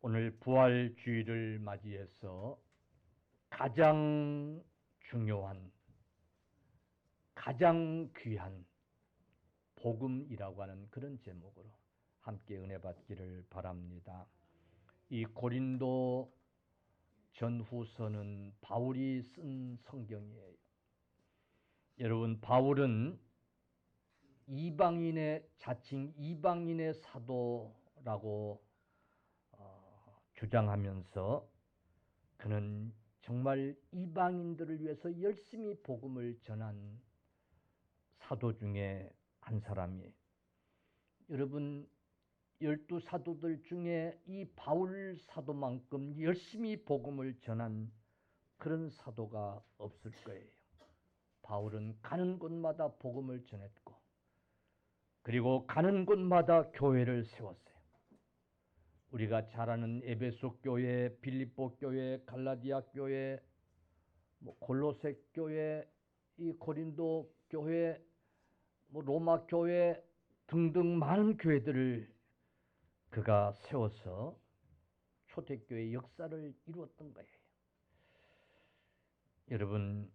오늘 부활주의를 맞이해서 가장 중요한, 가장 귀한 복음이라고 하는 그런 제목으로 함께 은혜 받기를 바랍니다. 이 고린도 전후서는 바울이 쓴 성경이에요. 여러분, 바울은 이방인의 자칭 이방인의 사도라고 주장하면서 그는 정말 이방인들을 위해서 열심히 복음을 전한 사도 중에 한 사람이에요. 여러분, 12사도들 중에 이 바울 사도만큼 열심히 복음을 전한 그런 사도가 없을 거예요. 바울은 가는 곳마다 복음을 전했고, 그리고 가는 곳마다 교회를 세웠어요. 우리가 잘 아는 에베소 교회, 빌립보 교회, 갈라디아 교회, 골로새 교회, 이 고린도 교회, 로마 교회 등등 많은 교회들을 그가 세워서 초대교회 역사를 이루었던 거예요. 여러분,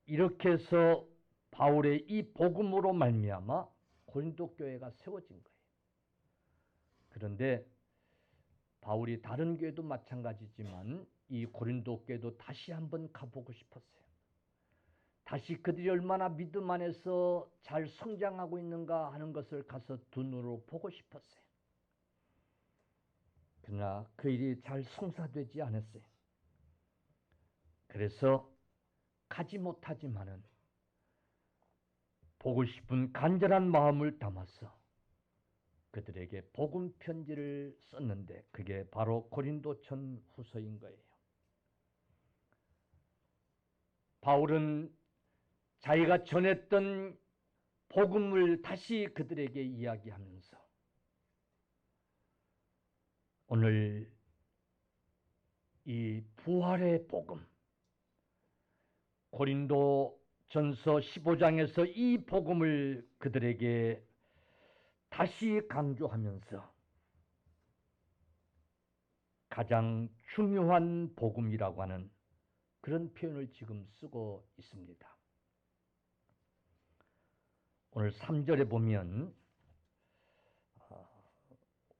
이렇게 해서 바울의 이 복음으로 말미암아 고린도 교회가 세워진 거예요. 그런데 바울이 다른 교회도 마찬가지지만 이 고린도 교회도 다시 한번 가보고 싶었어요. 다시 그들이 얼마나 믿음 안에서 잘 성장하고 있는가 하는 것을 가서 두 눈으로 보고 싶었어요. 그러나 그 일이 잘 성사되지 않았어요. 그래서 가지 못하지만은 보고 싶은 간절한 마음을 담아서 그들에게 복음 편지를 썼는데 그게 바로 고린도전 후서인 거예요. 바울은 자기가 전했던 복음을 다시 그들에게 이야기하면서 오늘 이 부활의 복음, 고린도전서 15장에서 이 복음을 그들에게 다시 강조하면서 가장 중요한 복음이라고 하는 그런 표현을 지금 쓰고 있습니다. 오늘 3절에 보면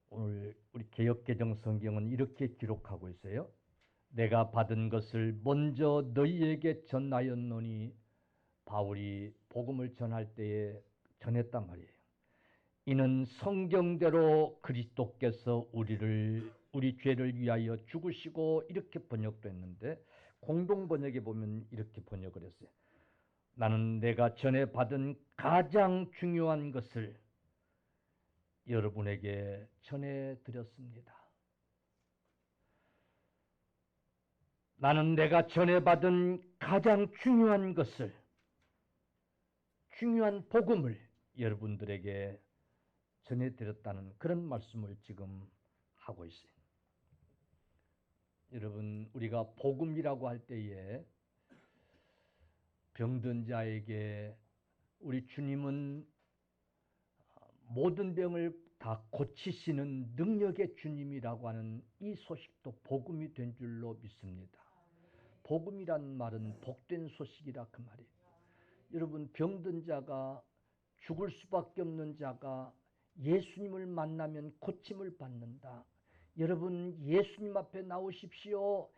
오늘 우리 개역개정 성경은 이렇게 기록하고 있어요. 내가 받은 것을 먼저 너희에게 전하였노니, 바울이 복음을 전할 때에 전했단 말이에요. 이는 성경대로 그리스도께서 우리 죄를 위하여 죽으시고, 이렇게 번역됐는데 공동 번역에 보면 이렇게 번역을 했어요. 나는 내가 전에 받은 가장 중요한 것을 여러분에게 전해드렸습니다. 나는 내가 전에 받은 가장 중요한 것을, 중요한 복음을 여러분들에게 전해드렸다는 그런 말씀을 지금 하고 있어요. 여러분, 우리가 복음이라고 할 때에 병든 자에게 우리 주님은 모든 병을 다 고치시는 능력의 주님이라고 하는 이 소식도 복음이 된 줄로 믿습니다. 복음이란 말은 복된 소식이라 그 말이에요. 여러분, 병든 자가, 죽을 수밖에 없는 자가 예수님을 만나면 고침을 받는다. 여러분, 예수님 앞에 나오십시오.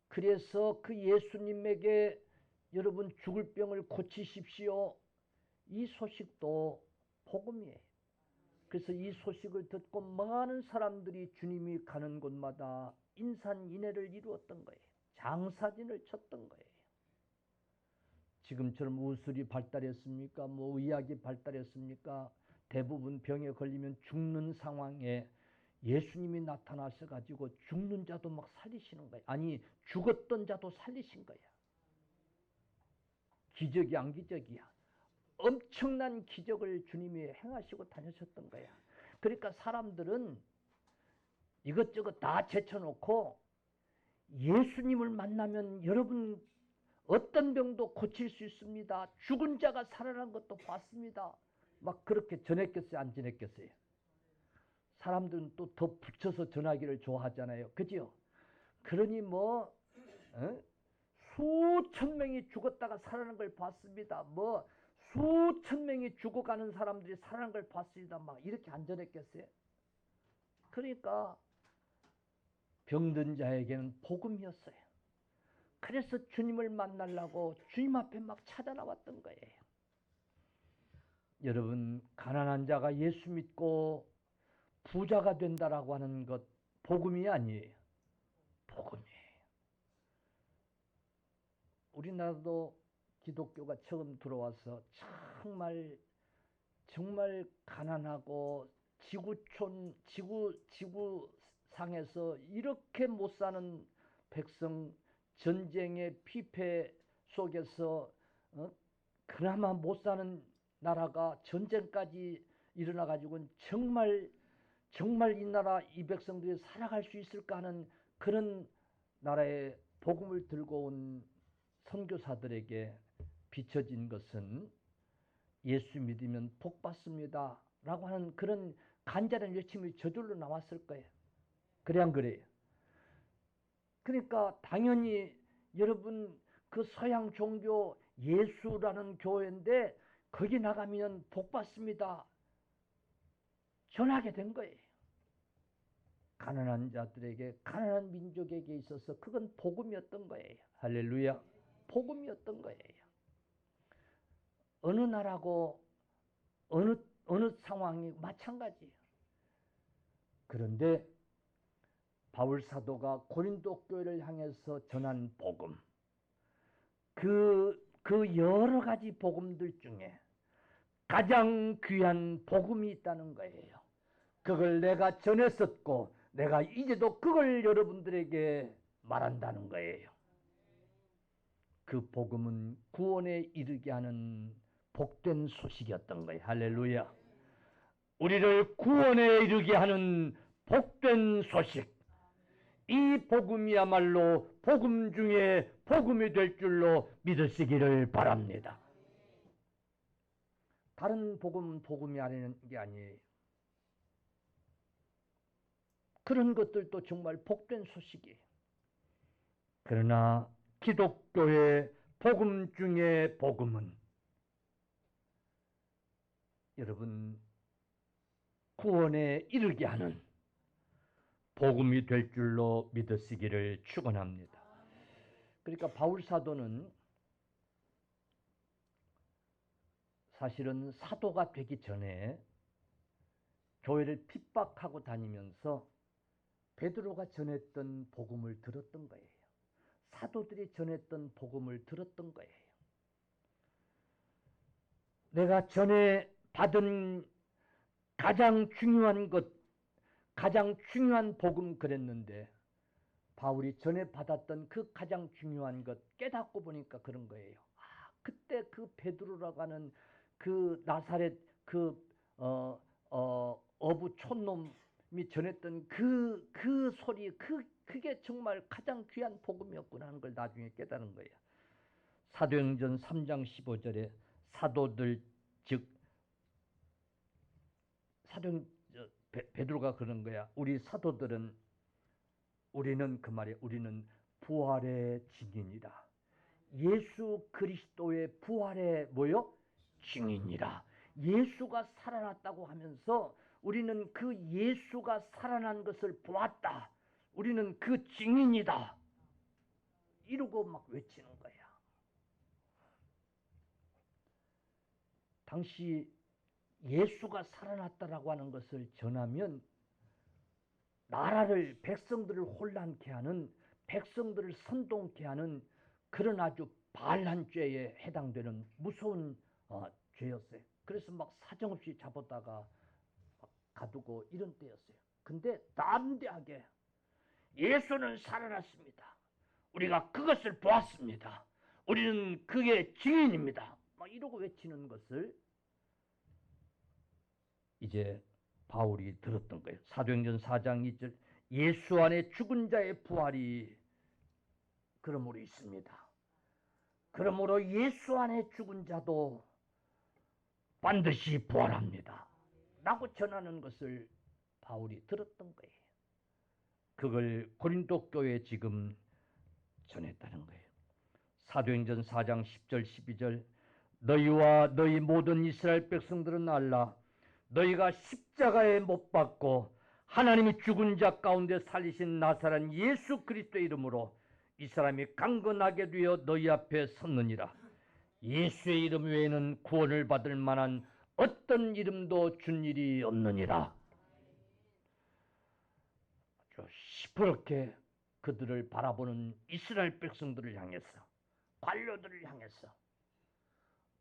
그래서 그 예수님에게 여러분 죽을 병을 고치십시오. 이 소식도 복음이에요. 그래서 이 소식을 듣고 많은 사람들이 주님이 가는 곳마다 인산인해를 이루었던 거예요. 장사진을 쳤던 거예요. 지금처럼 의술이 발달했습니까? 의학이 발달했습니까? 대부분 병에 걸리면 죽는 상황에 예수님이 나타나셔가지고 죽는 자도 막 살리시는 거예요. 아니, 죽었던 자도 살리신 거야. 기적이 안 기적이야. 엄청난 기적을 주님이 행하시고 다니셨던 거야. 그러니까 사람들은 이것저것 다 제쳐놓고 예수님을 만나면 여러분 어떤 병도 고칠 수 있습니다. 죽은 자가 살아난 것도 봤습니다. 막 그렇게 전했겠어요? 안 전했겠어요? 사람들은 또 더 붙여서 전하기를 좋아하잖아요. 그죠? 그러니 뭐 수천 명이 죽었다가 살아난 걸 봤습니다. 뭐 수천 명이 죽어가는 사람들이 살아난 걸 봤습니다. 막 이렇게 안 전했겠어요? 그러니까 병든 자에게는 복음이었어요. 그래서 주님을 만나려고 주님 앞에 막 찾아 나왔던 거예요. 여러분, 가난한 자가 예수 믿고 부자가 된다라고 하는 것 복음이 아니에요. 복음이에요. 우리나라도 기독교가 처음 들어와서 정말 가난하고 지구상에서 이렇게 못 사는 백성, 전쟁의 피폐 속에서 그나마 못 사는 나라가 전쟁까지 일어나 가지고는 정말 이 나라 이 백성들이 살아갈 수 있을까 하는 그런 나라에 복음을 들고 온 선교사들에게 비춰진 것은 예수 믿으면 복 받습니다 라고 하는 그런 간절한 외침이 저절로 나왔을 거예요. 그래 안 그래요? 그러니까 당연히 여러분, 그 서양 종교 예수라는 교회인데 거기 나가면 복 받습니다 전하게 된 거예요. 가난한 자들에게, 가난한 민족에게 있어서 그건 복음이었던 거예요. 할렐루야. 복음이었던 거예요. 어느 나라고 어느 상황이 마찬가지예요. 그런데 바울 사도가 고린도 교회를 향해서 전한 복음, 그 여러 가지 복음들 중에 가장 귀한 복음이 있다는 거예요. 그걸 내가 전했었고 내가 이제도 그걸 여러분들에게 말한다는 거예요. 그 복음은 구원에 이르게 하는 복된 소식이었던 거예요. 할렐루야. 우리를 구원에 이르게 하는 복된 소식. 이 복음이야말로 복음 중에 복음이 될 줄로 믿으시기를 바랍니다. 다른 복음이 아닌 게 아니에요. 그런 것들도 정말 복된 소식이에요. 그러나 기독교의 복음 중에 복음은 여러분 구원에 이르게 하는 복음이 될 줄로 믿으시기를 축원합니다. 그러니까 바울 사도는 사실은 사도가 되기 전에 교회를 핍박하고 다니면서 베드로가 전했던 복음을 들었던 거예요. 사도들이 전했던 복음을 들었던 거예요. 내가 전에 받은 가장 중요한 복음 그랬는데 바울이 전에 받았던 그 가장 중요한 것 깨닫고 보니까 그런 거예요. 그때 그 베드로라고 하는 그 나사렛 어부 촌놈이 전했던 그 소리, 그게 정말 가장 귀한 복음이었구나 하는 걸 나중에 깨달은 거예요. 사도행전 3장 15절에 사도들, 즉 베드로가 그런 거야. 우리 사도들은 우리는 부활의 증인이라. 예수 그리스도의 부활의 뭐요? 증인이라. 예수가 살아났다고 하면서 우리는 그 예수가 살아난 것을 보았다. 우리는 그 증인이다. 이러고 막 외치는 거야. 당시 예수가 살아났다라고 하는 것을 전하면 나라를, 백성들을 혼란케 하는, 백성들을 선동케 하는 그런 아주 반란 죄에 해당되는 무서운 죄였어요. 그래서 막 사정없이 잡았다가 가두고 이런 때였어요. 근데 담대하게 예수는 살아났습니다. 우리가 그것을 보았습니다. 우리는 그의 증인입니다. 막 이러고 외치는 것을 이제 바울이 들었던 거예요. 사도행전 4장 2절 예수 안에 죽은 자의 부활이 그러므로 있습니다. 그러므로 예수 안에 죽은 자도 반드시 부활합니다. 라고 전하는 것을 바울이 들었던 거예요. 그걸 고린도 교회에 지금 전했다는 거예요. 사도행전 4장 10절 12절 너희와 너희 모든 이스라엘 백성들은 알라. 너희가 십자가에 못 박고 하나님이 죽은 자 가운데 살리신 나사렛 예수 그리스도의 이름으로 이 사람이 강건하게 되어 너희 앞에 섰느니라. 예수의 이름 외에는 구원을 받을 만한 어떤 이름도 준 일이 없느니라. 아주 시퍼렇게 그들을 바라보는 이스라엘 백성들을 향해서, 관료들을 향해서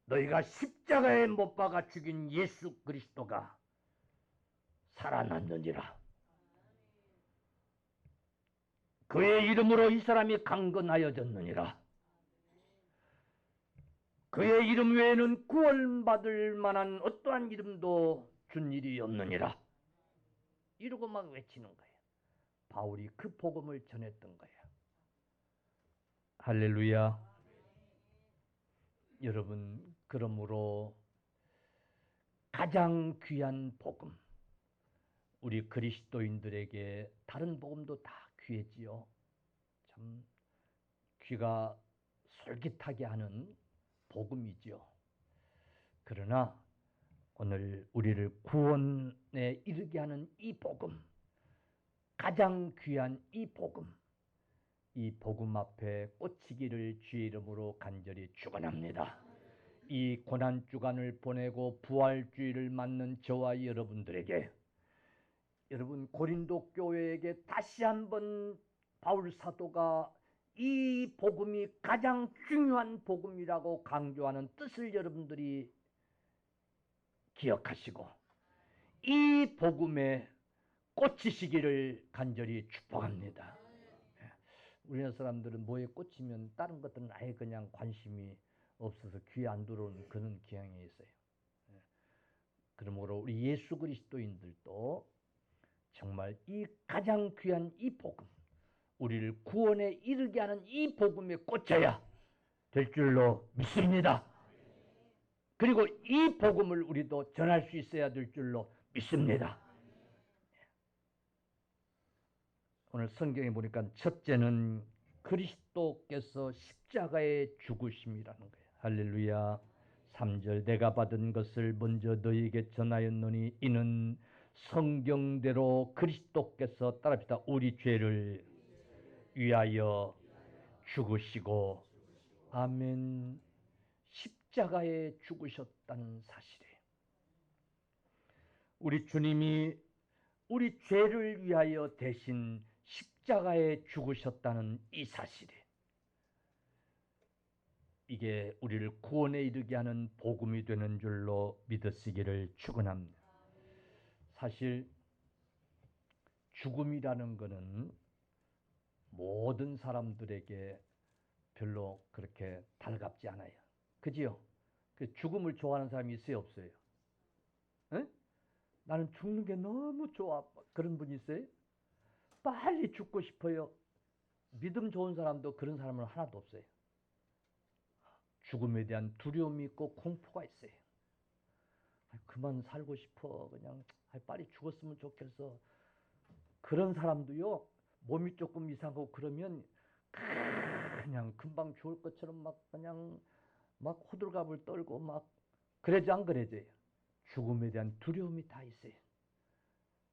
너희가 십자가에 못 박아 죽인 예수 그리스도가 살아났느니라. 그의 이름으로 이 사람이 강건하여졌느니라. 그의 이름 외에는 구원받을 만한 어떠한 이름도 준 일이 없느니라. 이러고 막 외치는 거예요. 바울이 그 복음을 전했던 거예요. 할렐루야. 여러분, 그러므로 가장 귀한 복음, 우리 그리스도인들에게 다른 복음도 다 귀하지요. 참 귀가 솔깃하게 하는 복음이지요. 그러나 오늘 우리를 구원에 이르게 하는 이 복음, 가장 귀한 이 복음 앞에 꽂히기를 주의 이름으로 간절히 축원합니다. 이 고난 주간을 보내고 부활주의를 맞는 저와 여러분들에게, 여러분 고린도 교회에게 다시 한번 바울 사도가 이 복음이 가장 중요한 복음이라고 강조하는 뜻을 여러분들이 기억하시고 이 복음에 꽂히시기를 간절히 축복합니다. 우리나라 사람들은 뭐에 꽂히면 다른 것들은 아예 그냥 관심이 없어서 귀에 안 들어오는 그런 경향이 있어요. 그러므로 우리 예수 그리스도인들도 정말 이 가장 귀한 이 복음, 우리를 구원에 이르게 하는 이 복음에 꽂혀야 될 줄로 믿습니다. 그리고 이 복음을 우리도 전할 수 있어야 될 줄로 믿습니다. 오늘 성경에 보니까 첫째는 그리스도께서 십자가에 죽으심이라는 거예요. 할렐루야. 3절 내가 받은 것을 먼저 너희에게 전하였노니 이는 성경대로 그리스도께서 따라합시다. 우리 죄를 위하여 죽으시고 아멘. 십자가에 죽으셨다는 사실이에요. 우리 주님이 우리 죄를 위하여 대신 십자가에 죽으셨다는 이 사실이에요. 이게 우리를 구원에 이르게 하는 복음이 되는 줄로 믿으시기를 축원합니다. 사실 죽음이라는 것은 모든 사람들에게 별로 그렇게 달갑지 않아요. 그지요? 그 죽음을 좋아하는 사람이 있어요, 없어요? 에? 나는 죽는 게 너무 좋아. 그런 분 있어요? 빨리 죽고 싶어요. 믿음 좋은 사람도 그런 사람은 하나도 없어요. 죽음에 대한 두려움이 있고 공포가 있어요. 그만 살고 싶어. 그냥 빨리 죽었으면 좋겠어. 그런 사람도요, 몸이 조금 이상하고 그러면 그냥 금방 죽을 것처럼 막 그냥 막 호들갑을 떨고 막 그러지 안 그러져요. 죽음에 대한 두려움이 다 있어요.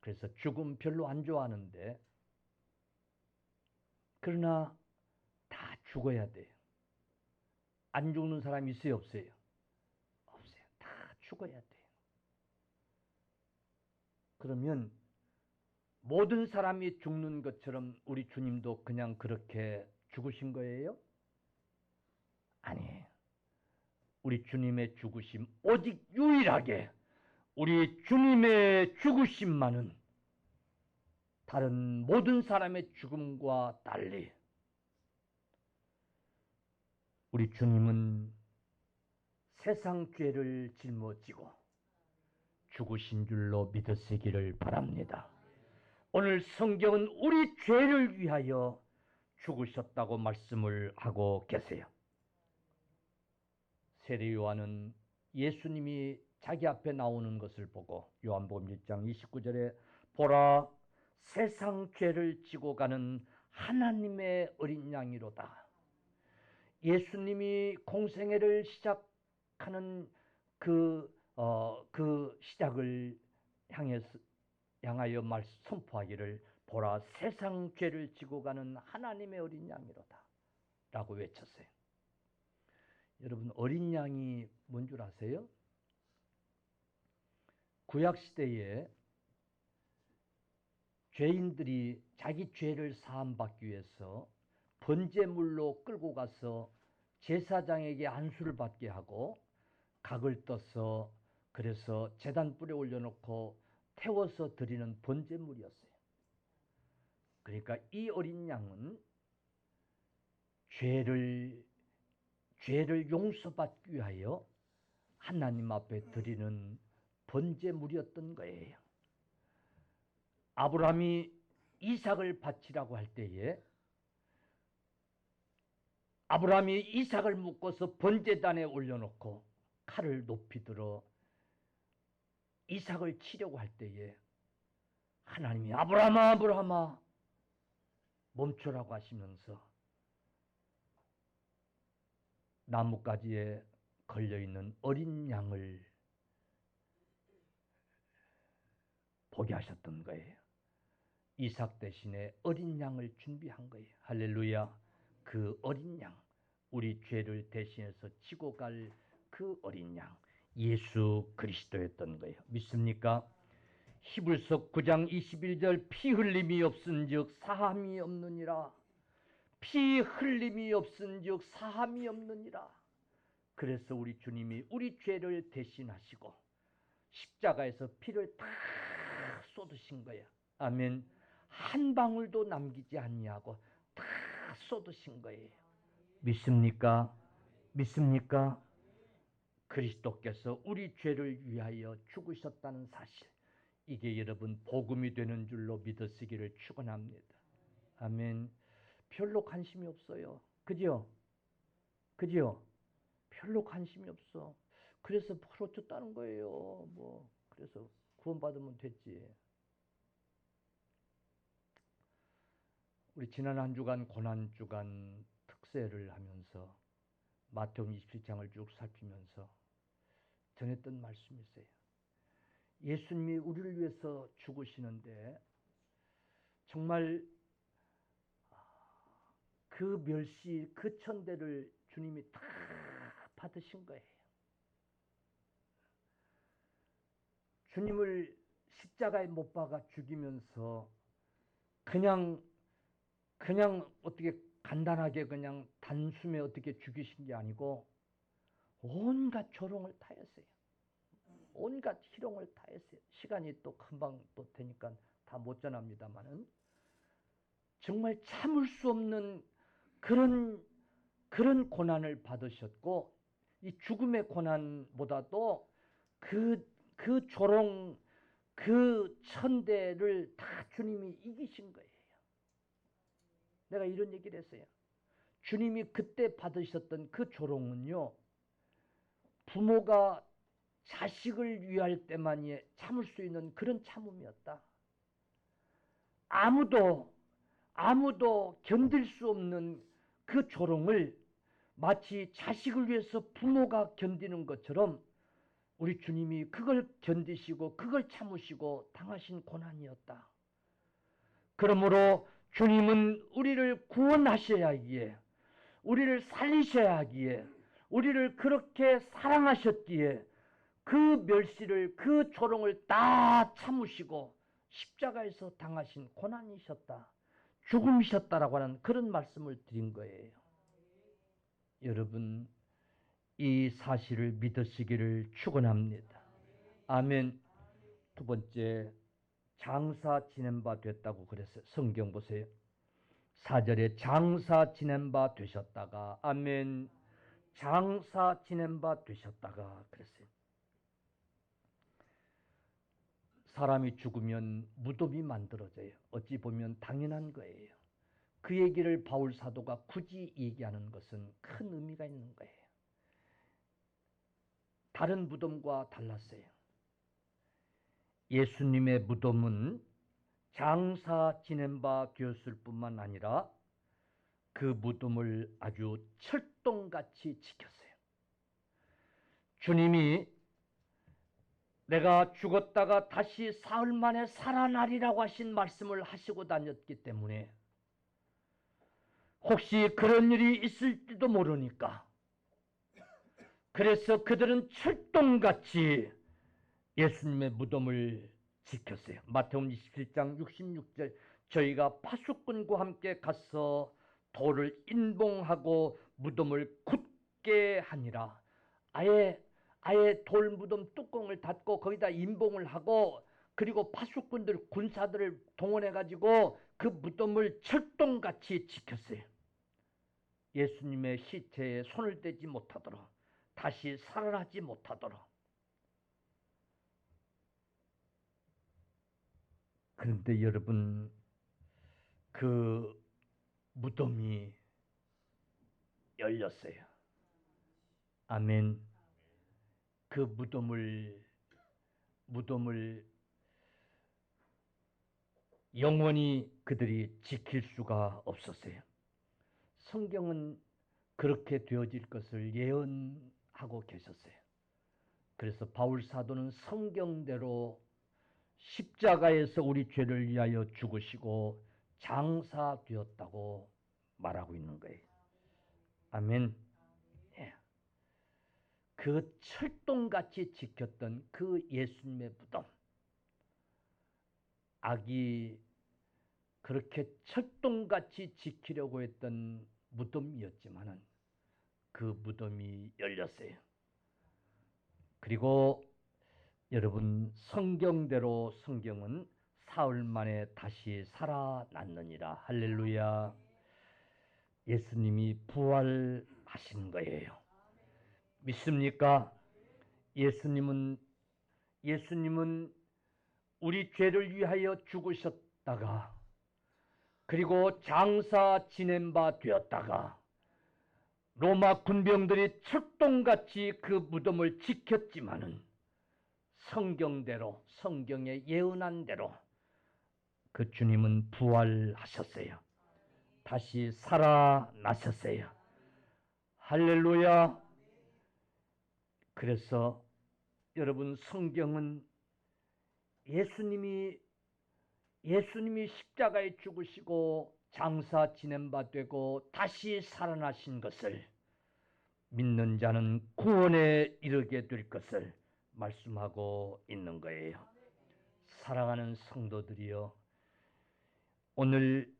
그래서 죽음 별로 안 좋아하는데, 그러나 다 죽어야 돼요. 안 죽는 사람이 있어요, 없어요? 없어요. 다 죽어야 돼요. 그러면 모든 사람이 죽는 것처럼 우리 주님도 그냥 그렇게 죽으신 거예요? 아니에요. 우리 주님의 죽으심, 오직 유일하게 우리 주님의 죽으심만은 다른 모든 사람의 죽음과 달리 우리 주님은 세상 죄를 짊어지고 죽으신 줄로 믿으시기를 바랍니다. 오늘 성경은 우리 죄를 위하여 죽으셨다고 말씀을 하고 계세요. 세례 요한은 예수님이 자기 앞에 나오는 것을 보고 요한복음 1장 29절에 보라, 세상 죄를 지고 가는 하나님의 어린 양이로다. 예수님이 공생애를 시작하는 그 시작을 향하여 선포하기를, 보라, 세상 죄를 지고 가는 하나님의 어린 양이로다 라고 외쳤어요. 여러분, 어린 양이 뭔 줄 아세요? 구약시대에 죄인들이 자기 죄를 사함받기 위해서 번제물로 끌고 가서 제사장에게 안수를 받게 하고 각을 떠서 그래서 제단불에 올려놓고 태워서 드리는 번제물이었어요. 그러니까 이 어린 양은 죄를 용서받기 위하여 하나님 앞에 드리는 번제물이었던 거예요. 아브라함이 이삭을 바치라고 할 때에 아브라함이 이삭을 묶어서 번제단에 올려놓고 칼을 높이 들어 이삭을 치려고 할 때에 하나님이 아브라함아, 아브라함아 멈추라고 하시면서 나뭇가지에 걸려있는 어린 양을 보게 하셨던 거예요. 이삭 대신에 어린 양을 준비한 거예요. 할렐루야. 그 어린 양, 우리 죄를 대신해서 지고 갈 그 어린 양, 예수 그리스도였던 거예요. 믿습니까? 히브리서 9장 21절, 피 흘림이 없은즉 사함이 없느니라. 피 흘림이 없은즉 사함이 없느니라. 그래서 우리 주님이 우리 죄를 대신하시고 십자가에서 피를 다 쏟으신 거야. 아멘. 한 방울도 남기지 아니하고 다 쏟으신 거예요. 믿습니까? 믿습니까? 그리스도께서 우리 죄를 위하여 죽으셨다는 사실, 이게 여러분 복음이 되는 줄로 믿으시기를 축원합니다. 아멘. 별로 관심이 없어요. 그죠? 그죠? 별로 관심이 없어. 그래서 어쩌다는 거예요. 그래서 구원받으면 됐지. 우리 지난 한 주간 고난주간 특세를 하면서 마태복음 27장을 쭉 살피면서 전했던 말씀이 있어요. 예수님이 우리를 위해서 죽으시는데 정말 그 멸시, 그 천대를 주님이 다 받으신 거예요. 주님을 십자가에 못 박아 죽이면서 그냥 어떻게 간단하게 그냥 단숨에 어떻게 죽이신 게 아니고 온갖 조롱을 타였어요. 온갖 희롱을 타였어요. 시간이 또 금방 또 되니까 다 못 전합니다만은 정말 참을 수 없는 그런 고난을 받으셨고, 이 죽음의 고난보다도 그 조롱, 그 천대를 다 주님이 이기신 거예요. 내가 이런 얘기를 했어요. 주님이 그때 받으셨던 그 조롱은요, 부모가 자식을 위할 때만이 참을 수 있는 그런 참음이었다. 아무도 견딜 수 없는 그 조롱을 마치 자식을 위해서 부모가 견디는 것처럼 우리 주님이 그걸 견디시고 그걸 참으시고 당하신 고난이었다. 그러므로 주님은 우리를 구원하셔야 하기에, 우리를 살리셔야 하기에, 우리를 그렇게 사랑하셨기에 그 멸시를, 그 조롱을 다 참으시고 십자가에서 당하신 고난이셨다, 죽음이셨다라고 하는 그런 말씀을 드린 거예요. 여러분, 이 사실을 믿으시기를 축원합니다. 아멘. 두 번째, 장사 지낸 바 됐다고 그랬어요. 성경 보세요. 4절에 장사 지낸 바 되셨다가, 아멘, 장사 지낸 바 되셨다가 그랬어요. 사람이 죽으면 무덤이 만들어져요. 어찌 보면 당연한 거예요. 그 얘기를 바울 사도가 굳이 얘기하는 것은 큰 의미가 있는 거예요. 다른 무덤과 달랐어요. 예수님의 무덤은 장사 지낸 바 되었을 뿐만 아니라 그 무덤을 아주 철동같이 지켰어요. 주님이 내가 죽었다가 다시 사흘 만에 살아나리라고 하신 말씀을 하시고 다녔기 때문에 혹시 그런 일이 있을지도 모르니까 그래서 그들은 철동같이 예수님의 무덤을 지켰어요. 마태복음 27장 66절 저희가 파수꾼과 함께 가서 돌을 인봉하고 무덤을 굳게 하니라. 아예 돌 무덤 뚜껑을 닫고 거기다 인봉을 하고 그리고 파수꾼들 군사들을 동원해 가지고 그 무덤을 철동같이 지켰어요. 예수님의 시체에 손을 대지 못하도록 다시 살아나지 못하도록. 그런데 여러분 그 무덤이 열렸어요. 아멘. 그 무덤을 영원히 그들이 지킬 수가 없었어요. 성경은 그렇게 되어질 것을 예언하고 계셨어요. 그래서 바울 사도는 성경대로 십자가에서 우리 죄를 위하여 죽으시고 장사되었다고 말하고 있는 거예요. 아멘. 예. 그 철동같이 지켰던 그 예수님의 무덤, 악이 그렇게 철동같이 지키려고 했던 무덤이었지만은 그 무덤이 열렸어요. 그리고 여러분 성경대로 성경은 사흘 만에 다시 살아났느니라. 할렐루야. 예수님이 부활하신 거예요. 믿습니까? 예수님은 우리 죄를 위하여 죽으셨다가 그리고 장사 지낸 바 되었다가 로마 군병들이 철동같이 그 무덤을 지켰지만은 성경대로 성경에 예언한 대로 그 주님은 부활하셨어요. 다시 살아나셨어요. 할렐루야. 그래서 여러분 성경은 예수님이 십자가에 죽으시고 장사 지낸 바 되고 다시 살아나신 것을 믿는 자는 구원에 이르게 될 것을 말씀하고 있는 거예요. 사랑하는 성도들이여, 오늘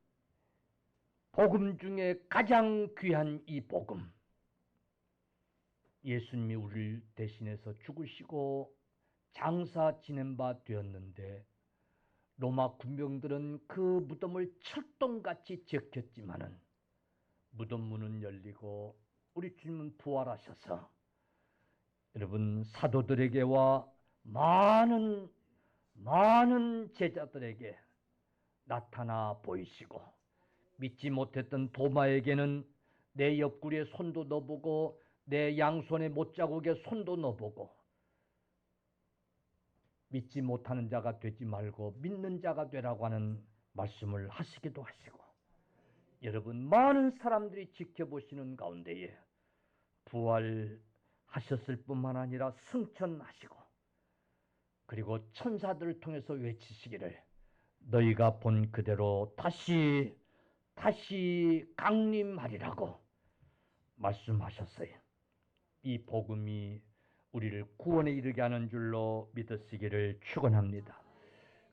복음 중에 가장 귀한 이 복음, 예수님이 우리를 대신해서 죽으시고 장사 지낸 바 되었는데 로마 군병들은 그 무덤을 철동같이 지켰지만은 무덤 문은 열리고 우리 주님은 부활하셔서 여러분 사도들에게와 많은 제자들에게 나타나 보이시고 믿지 못했던 도마에게는 내 옆구리에 손도 넣어보고 내 양손에 못자국에 손도 넣어보고 믿지 못하는 자가 되지 말고 믿는 자가 되라고 하는 말씀을 하시기도 하시고 여러분 많은 사람들이 지켜보시는 가운데에 부활하셨을 뿐만 아니라 승천하시고 그리고 천사들을 통해서 외치시기를 너희가 본 그대로 다시 강림하리라고 말씀하셨어요. 이 복음이 우리를 구원에 이르게 하는 줄로 믿으시기를 축원합니다.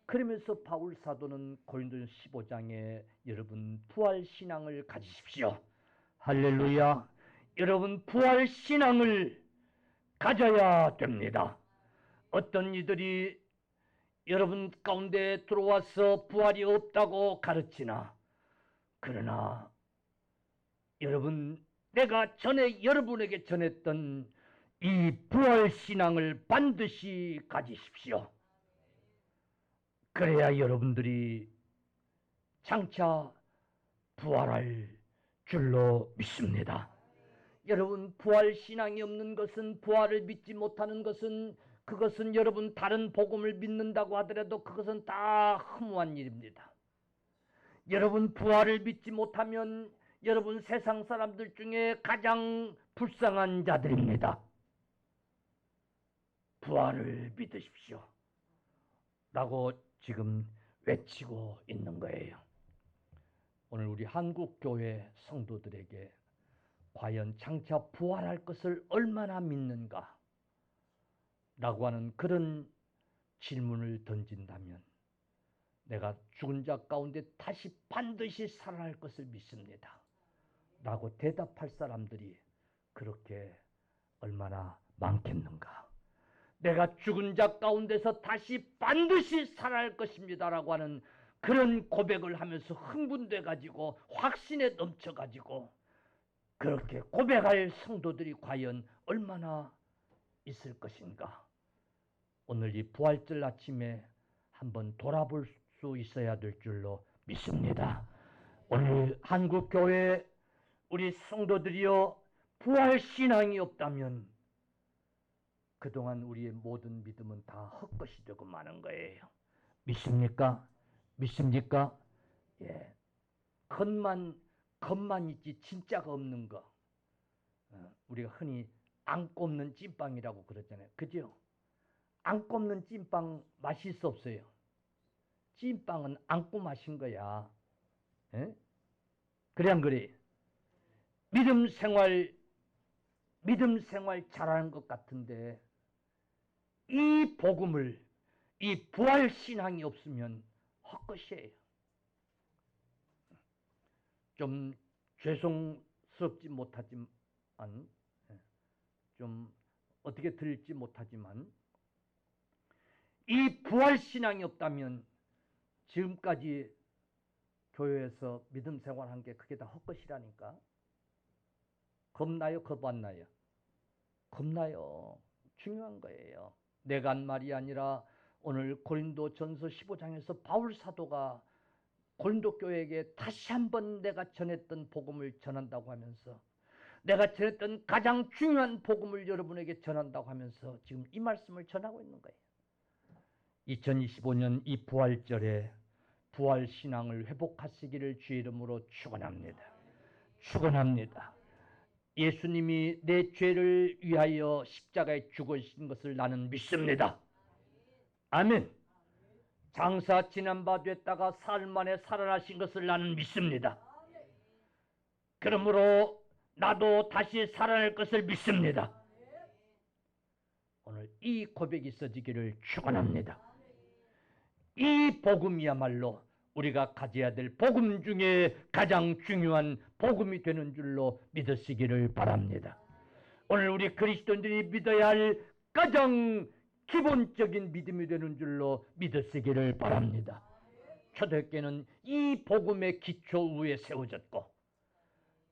그러면서 바울 사도는 고린도전서 15장에 여러분 부활 신앙을 가지십시오. 할렐루야. 여러분 부활 신앙을 가져야 됩니다. 어떤 이들이 여러분 가운데 들어와서 부활이 없다고 가르치나 그러나 여러분 내가 전에 여러분에게 전했던 이 부활 신앙을 반드시 가지십시오. 그래야 여러분들이 장차 부활할 줄로 믿습니다. 여러분 부활 신앙이 없는 것은 부활을 믿지 못하는 것은 그것은 여러분 다른 복음을 믿는다고 하더라도 그것은 다 허무한 일입니다. 여러분 부활을 믿지 못하면 여러분 세상 사람들 중에 가장 불쌍한 자들입니다. 부활을 믿으십시오. 라고 지금 외치고 있는 거예요. 오늘 우리 한국교회 성도들에게 과연 장차 부활할 것을 얼마나 믿는가? 라고 하는 그런 질문을 던진다면 내가 죽은 자 가운데 다시 반드시 살아날 것을 믿습니다. 라고 대답할 사람들이 그렇게 얼마나 많겠는가? 내가 죽은 자 가운데서 다시 반드시 살아날 것입니다. 라고 하는 그런 고백을 하면서 흥분돼 가지고 확신에 넘쳐 가지고 그렇게 고백할 성도들이 과연 얼마나 있을 것인가? 오늘 이 부활절 아침에 한번 돌아볼 수 있어야 될 줄로 믿습니다. 오늘 한국교회 우리 성도들이여 부활 신앙이 없다면 그동안 우리의 모든 믿음은 다 헛것이 되고 마는 거예요. 믿습니까? 믿습니까? 예. 겉만 있지 진짜가 없는 거. 우리가 흔히 안 꼽는 찐빵이라고 그러잖아요. 그죠? 안 꼽는 찐빵 맛일 수 없어요. 찐빵은 안고 마신 거야. 에? 그래 안 그래? 믿음 생활 잘하는 것 같은데 이 복음을 이 부활 신앙이 없으면 헛것이에요. 좀 죄송스럽지 못하지만 좀 어떻게 들을지 못하지만 이 부활 신앙이 없다면 지금까지 교회에서 믿음 생활한 게 그게 다 헛것이라니까. 겁나요? 겁 안 나요? 겁나요. 중요한 거예요. 내가 한 말이 아니라 오늘 고린도전서 15장에서 바울 사도가 고린도 교회에게 다시 한번 내가 전했던 복음을 전한다고 하면서 내가 전했던 가장 중요한 복음을 여러분에게 전한다고 하면서 지금 이 말씀을 전하고 있는 거예요. 2025년 이 부활절에 부활 신앙을 회복하시기를 주의 이름으로 축원합니다. 축원합니다. 예수님이 내 죄를 위하여 십자가에 죽으신 것을 나는 믿습니다. 아멘. 장사 지난 바 됐다가 사흘 만에 살아나신 것을 나는 믿습니다. 그러므로 나도 다시 살아날 것을 믿습니다. 오늘 이 고백이 있어지기를 축원합니다. 이 복음이야말로 우리가 가져야 될 복음 중에 가장 중요한 복음이 되는 줄로 믿으시기를 바랍니다. 오늘 우리 그리스도인들이 믿어야 할 가장 기본적인 믿음이 되는 줄로 믿으시기를 바랍니다. 초대교회는 이 복음의 기초 위에 세워졌고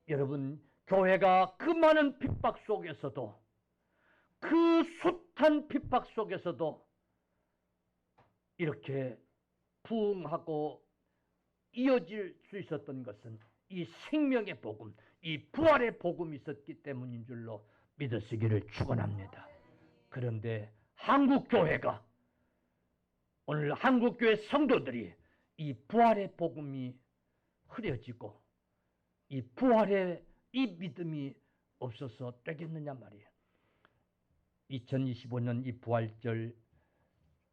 여러분 교회가 그 많은 핍박 속에서도 그 숱한 핍박 속에서도 이렇게 부흥하고 이어질 수 있었던 것은 이 생명의 복음, 이 부활의 복음이 있었기 때문인 줄로 믿으시기를 축원합니다. 그런데 한국교회가 오늘 한국교회 성도들이 이 부활의 복음이 흐려지고 이 부활의 이 믿음이 없어서 되겠느냐 말이에요. 2025년 이 부활절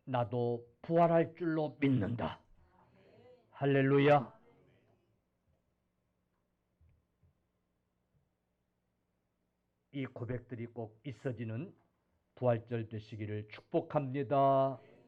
나도 부활할 줄로 믿는다. 할렐루야. 이 고백들이 꼭 있어지는 부활절 되시기를 축복합니다.